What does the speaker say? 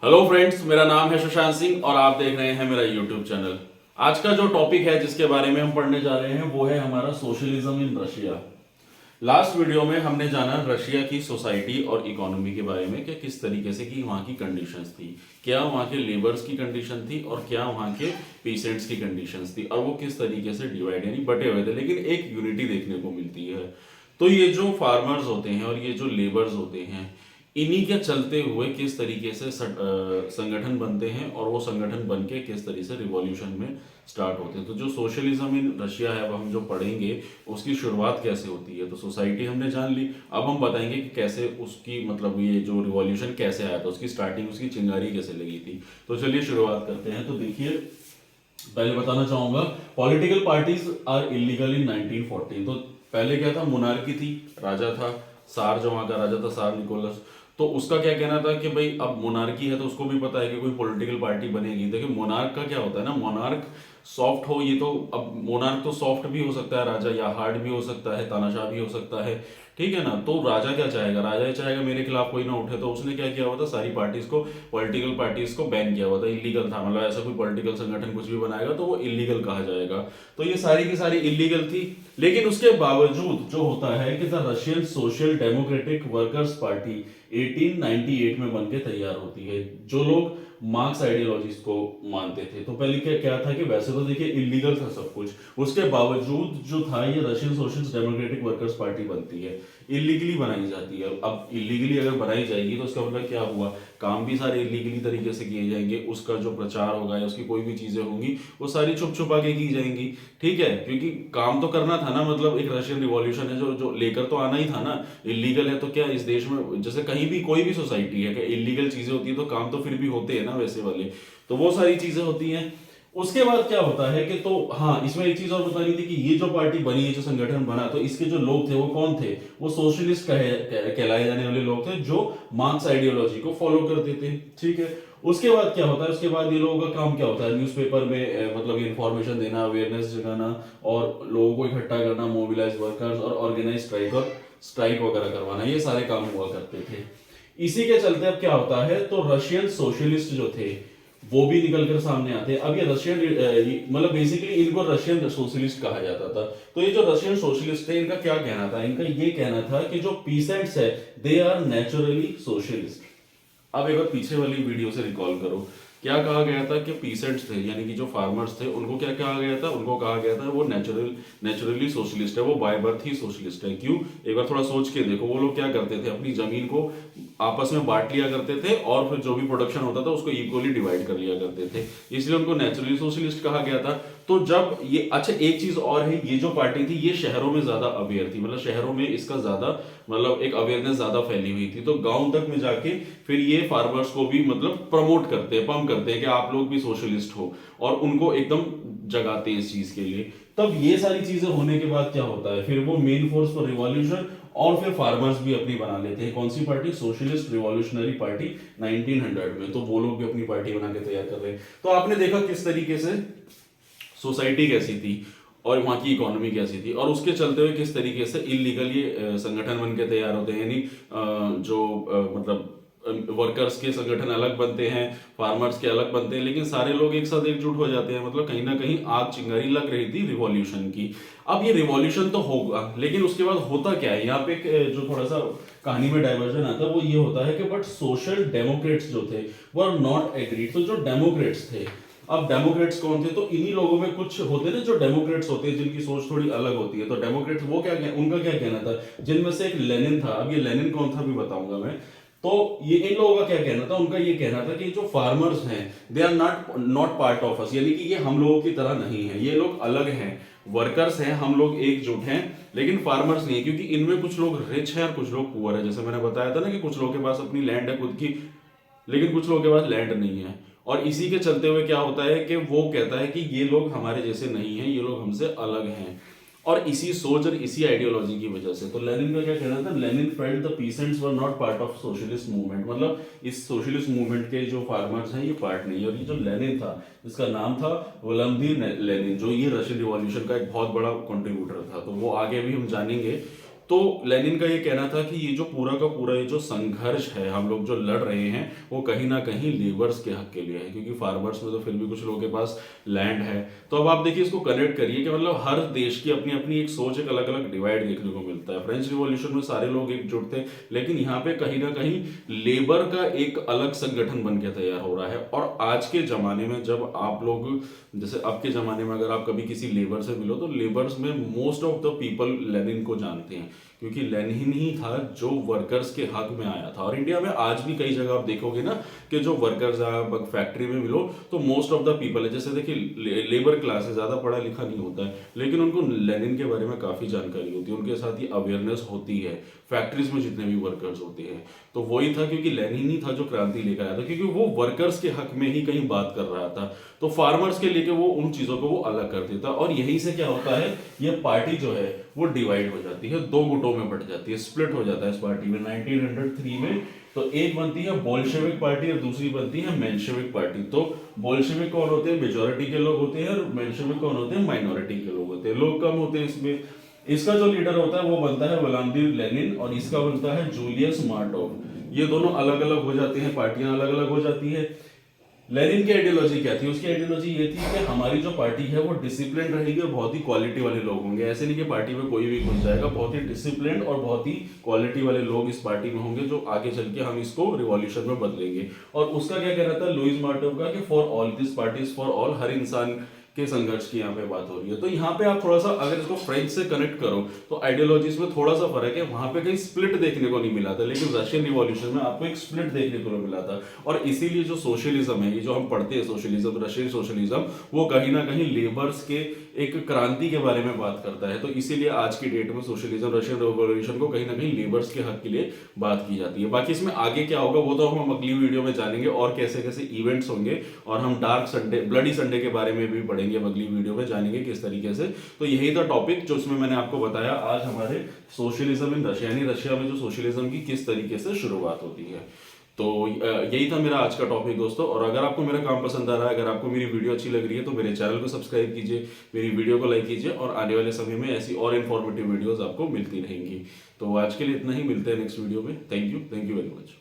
Hello friends, मेरा नाम है सुशांत सिंह और आप देख रहे हैं मेरा यूट्यूब चैनल। आज का जो टॉपिक है जिसके बारे में हम पढ़ने जा रहे हैं वो है हमारा socialism in Russia. Last video में हमने जाना रशिया की सोसाइटी और इकोनॉमी के बारे में कि किस तरीके से की वहाँ की कंडीशंस थी, क्या वहाँ के लेबर्स की कंडीशन थी और क्या वहाँ के पेशेंट्स की कंडीशंस थी और वो किस तरीके से डिवाइड यानी बटे हुए थे, लेकिन एक यूनिटी देखने को मिलती है। तो ये जो फार्मर्स होते हैं और ये जो लेबर्स होते हैं, इन्हीं के चलते हुए किस तरीके से संगठन बनते हैं और वो संगठन बन के किस तरीके से रिवॉल्यूशन में स्टार्ट होते हैं। तो जो सोशलिज्म इन रशिया है वो हम जो पढ़ेंगे उसकी शुरुआत कैसे होती है। तो सोसाइटी हमने जान ली, अब हम बताएंगे कि कैसे उसकी मतलब ये जो रिवॉल्यूशन कैसे आया था, उसकी स्टार्टिंग, उसकी चिंगारी कैसे लगी थी। तो चलिए शुरुआत करते हैं। तो देखिए, पहले बताना चाहूंगा political parties are illegal in 1914। तो पहले क्या था, मोनार्की थी, राजा था, सार जो वहां का राजा था, सार निकोलस। तो उसका क्या कहना था कि भाई अब मोनार्की है तो उसको भी पता है कि कोई पॉलिटिकल पार्टी बनेगी। देखिए मोनार्क का क्या होता है ना, मोनार्क सॉफ्ट हो, ये तो अब मोनार्क तो सॉफ्ट भी हो सकता है राजा, या हार्ड भी हो सकता है, तानाशाह भी हो सकता है, ठीक है ना। तो राजा क्या चाहेगा, राजा ये चाहेगा मेरे खिलाफ कोई ना उठे। तो उसने क्या किया हुआ था, सारी पार्टीज को, पॉलिटिकल पार्टीज को बैन किया हुआ था, इलीगल था। मतलब ऐसा कोई पॉलिटिकल संगठन कुछ भी बनाएगा तो वो इलीगल कहा जाएगा। तो ये सारी की सारी इलीगल थी। लेकिन उसके बावजूद जो होता है कि the Russian social democratic workers party 1898 में बनके तैयार होती है। जो लोग मार्क्स आइडियोलॉजीज को मानते थे, तो पहले क्या क्या था कि वैसे तो देखिए इलीगल था सब कुछ, उसके बावजूद जो था ये Russian social democratic workers party बनती है, इलीगली बनाई जाती है। अब इलीगली अगर बनाई जाएगी तो उसका मतलब क्या हुआ, काम भी सारे इलीगली तरीके से किए जाएंगे, उसका जो प्रचार होगा या उसकी कोई भी चीजें होंगी वो सारी छुप छुपा के की जाएंगी, ठीक है। क्योंकि काम तो करना था ना, मतलब एक रशियन रिवॉल्यूशन है जो जो लेकर तो आना ही था ना। इलीगल है तो क्या इस देश में जैसे कहीं भी कोई भी सोसाइटी है कि इलीगल चीजें होती है तो काम तो फिर भी होते हैं ना वैसे वाले, तो वो सारी चीजें होती हैं। उसके बाद क्या होता है कि तो हाँ, इसमें एक चीज और बतानी थी कि ये जो पार्टी बनी है, जो संगठन बना, तो इसके जो लोग थे वो कौन थे, वो सोशलिस्ट कहलाए जाने वाले लोग थे जो मार्क्स आइडियोलॉजी को फॉलो करते थे, ठीक है। उसके बाद क्या होता है, उसके बाद ये लोगों का काम क्या होता है, न्यूज़पेपर में मतलब इन्फॉर्मेशन देना, अवेयरनेस जगाना और लोगों को इकट्ठा करना, मोबिलाइज वर्कर्स और ऑर्गेनाइज स्ट्राइक वगैरह करवाना, ये सारे काम हुआ करते थे। इसी के चलते अब क्या होता है, तो रशियन सोशलिस्ट जो थे वो भी निकल कर सामने आते हैं। अब ये रशियन मतलब बेसिकली इनको रशियन सोशलिस्ट कहा जाता था। तो ये जो रशियन सोशलिस्ट है, इनका क्या कहना था, इनका ये कहना था कि जो पीसेंट्स है दे आर नेचुरली सोशलिस्ट। अब एक बार पीछे वाली वीडियो से रिकॉल करो, क्या कहा गया था कि पीसेंट्स थे यानी कि जो फार्मर्स थे उनको क्या कहा गया था, उनको कहा गया था वो नेचुरली सोशलिस्ट है, वो बाय बर्थ ही सोशलिस्ट है। क्यों, एक बार थोड़ा सोच के देखो, वो लोग क्या करते थे, अपनी जमीन को आपस में बांट लिया करते थे और फिर जो भी प्रोडक्शन होता था उसको इक्वली डिवाइड कर लिया करते थे, इसलिए उनको नेचुरली सोशलिस्ट कहा गया था। तो जब ये, अच्छा एक चीज और है, ये जो पार्टी थी ये शहरों में ज्यादा अवेयर थी, मतलब शहरों में इसका ज्यादा मतलब एक अवेयरनेस ज्यादा फैली हुई थी। तो गांव तक में जाके फिर ये फार्मर्स को भी मतलब प्रमोट करते हैं, पंप करते हैं कि आप लोग भी सोशलिस्ट हो, और उनको एकदम जगाते हैं इस चीज के लिए। तब ये सारी चीजें होने के बाद क्या होता है, फिर वो मेन फोर्स फॉर रिवॉल्यूशन और फिर फार्मर्स भी अपनी बना लेते हैं। कौन सी पार्टी, सोशलिस्ट रिवॉल्यूशनरी पार्टी 1900 में, तो वो लोग भी अपनी पार्टी बना के तैयार कर रहे हैं। तो आपने देखा किस तरीके से सोसाइटी कैसी थी और वहाँ की इकोनॉमी कैसी थी, और उसके चलते हुए किस तरीके से इलीगल ये संगठन बन के तैयार होते हैं। यानी मतलब वर्कर्स के संगठन अलग बनते हैं, फार्मर्स के अलग बनते हैं, लेकिन सारे लोग एक साथ एकजुट हो जाते हैं। मतलब कहीं ना कहीं आग चिंगारी लग रही थी रिवॉल्यूशन की। अब ये रिवॉल्यूशन तो होगा, लेकिन उसके बाद होता क्या है, यहाँ पे जो थोड़ा सा कहानी में डाइवर्जन आता है वो ये होता है कि बट सोशल डेमोक्रेट्स जो थे वो आर नॉट एग्रीड। तो जो डेमोक्रेट्स थे, अब डेमोक्रेट्स कौन थे, तो इन्हीं लोगों में कुछ होते ना जो डेमोक्रेट्स होते हैं जिनकी सोच थोड़ी अलग होती है। तो डेमोक्रेट्स वो क्या, उनका क्या कहना था, जिनमें से एक लेनिन था। अब ये लेनिन कौन था भी बताऊंगा मैं। तो ये इन लोगों का क्या कहना था, उनका ये कहना था कि जो फार्मर्स हैं they are not part of us, यानी कि ये हम लोगों की तरह नहीं है, ये लोग अलग हैं, वर्कर्स हैं, हम लोग एकजुट हैं, लेकिन फार्मर्स नहीं है। क्योंकि इनमें कुछ लोग रिच हैं और कुछ लोग पुअर है। जैसे मैंने बताया था ना कि कुछ लोगों के पास अपनी लैंड है खुद की, लेकिन कुछ लोगों के पास लैंड नहीं है। और इसी के चलते हुए क्या होता है कि वो कहता है कि ये लोग हमारे जैसे नहीं हैं, ये लोग हमसे अलग हैं। और इसी सोच और इसी आइडियोलॉजी की वजह से, तो लेनिन का क्या कहना था, Lenin felt the peasants were not part of socialist movement, मतलब इस सोशलिस्ट मूवमेंट के जो फार्मर्स हैं ये पार्ट नहीं है। और ये जो लेनिन था, इसका नाम था व्लादिमीर लेनिन, जो ये रशियन रिवॉल्यूशन का एक बहुत बड़ा कंट्रीब्यूटर था। तो वो आगे भी हम जानेंगे। तो लेनिन का ये कहना था कि ये जो पूरा का पूरा ये जो संघर्ष है हम लोग जो लड़ रहे हैं वो कहीं ना कहीं लेबर्स के हक के लिए है, क्योंकि फार्मर्स में तो फिर भी कुछ लोगों के पास लैंड है। तो अब आप देखिए इसको कनेक्ट करिए कि मतलब हर देश की अपनी अपनी एक सोच, एक अलग अलग डिवाइड देखने को मिलता है। फ्रेंच रिवॉल्यूशन में सारे लोग एकजुट थे, लेकिन यहाँ पे कहीं ना कहीं लेबर का एक अलग संगठन बन के तैयार हो रहा है। और आज के जमाने में जब आप लोग, जैसे अब के जमाने में अगर आप कभी किसी लेबर से मिलो तो लेबर्स में most of the people Lenin को जानते हैं, क्योंकि लेनिन ही था जो वर्कर्स के हक में आया था। और इंडिया में आज भी कई जगह आप देखोगे ना कि जो वर्कर्स आप फैक्ट्री में मिलो तो मोस्ट ऑफ द पीपल है, जैसे देखिए लेबर क्लास है, ज्यादा पढ़ा लिखा नहीं होता है, लेकिन उनको लेनिन के बारे में काफी जानकारी होती है, उनके साथ ही अवेयरनेस होती है फैक्ट्रीज में जितने भी वर्कर्स होते हैं। तो वही था, क्योंकि लेनिन ही था जो क्रांति लेकर आया था, क्योंकि वो वर्कर्स के हक में ही कहीं बात कर रहा था। तो फार्मर्स के लेके वो उन चीजों को वो अलग कर देता, और यही से क्या होता है, ये पार्टी जो है वो डिवाइड हो जाती है, दो गुटों में बढ़ जाती है, स्प्लिट हो जाता है इस पार्टी में 1903 में। तो एक बनती है बोल्शेविक पार्टी और दूसरी बनती है मेंशेविक पार्टी। तो बोल्शेविक कौन होते हैं, मेजोरिटी के लोग होते हैं, और मेंशेविक कौन होते हैं, माइनॉरिटी के लोग होते हैं, लोग कम होते हैं इसमें। इसका जो लीडर होता है वो बनता है व्लादिमीर लेनिन, और इसका बनता है जूलियस मार्टोव। ये दोनों अलग अलग हो जाते हैं, पार्टियां अलग अलग हो जाती है। लेनिन की आइडियोलॉजी क्या थी, उसकी आइडियोलॉजी ये थी कि हमारी जो पार्टी है वो डिसिप्लिन रहेगी और बहुत ही क्वालिटी वाले लोग होंगे। ऐसे नहीं कि पार्टी में कोई भी घुस जाएगा, बहुत ही डिसिप्लिन और बहुत ही क्वालिटी वाले लोग इस पार्टी में होंगे, जो आगे चल के हम इसको रिवॉल्यूशन में बदलेंगे। और उसका क्या कहना था लुइस मार्टोव का, कि for all, this party is for all, हर इंसान के संघर्ष की यहाँ पे बात हो रही है। तो यहाँ पे आप थोड़ा सा अगर इसको फ्रेंच से कनेक्ट करो तो आइडियोलॉजीज में थोड़ा सा फर्क है, वहां पे कहीं स्प्लिट देखने को नहीं मिला था, लेकिन रशियन रिवॉल्यूशन में आपको एक स्प्लिट देखने को मिला था। और इसीलिए जो सोशलिज्म है, ये जो हम पढ़ते हैं सोशलिज्म, रशियन सोशलिज्म, वो कहीं ना कहीं लेबर्स के एक क्रांति के बारे में बात करता है। तो इसीलिए आज की डेट में सोशलिज्म, रशियन रिवॉल्यूशन को कहीं ना कहीं लेबर्स के हक के लिए बात की जाती है। बाकी इसमें आगे क्या होगा वो तो हम अगली वीडियो में जानेंगे, और कैसे कैसे इवेंट्स होंगे, और हम डार्क संडे, ब्लडी संडे के बारे में भी पढ़ेंगे, अगली वीडियो में जानेंगे किस तरीके से। तो यही था टॉपिक जो उसमें मैंने आपको बताया आज हमारे सोशलिज्म इन रशिया, यानी रशिया में जो सोशलिज्म की किस तरीके से शुरुआत होती है। तो यही था मेरा आज का टॉपिक दोस्तों। और अगर आपको मेरा काम पसंद आ रहा है, अगर आपको मेरी वीडियो अच्छी लग रही है, तो मेरे चैनल को सब्सक्राइब कीजिए, मेरी वीडियो को लाइक कीजिए, और आने वाले समय में ऐसी और इन्फॉर्मेटिव वीडियोस आपको मिलती रहेंगी। तो आज के लिए इतना ही, मिलते हैं नेक्स्ट वीडियो में। Thank you very much.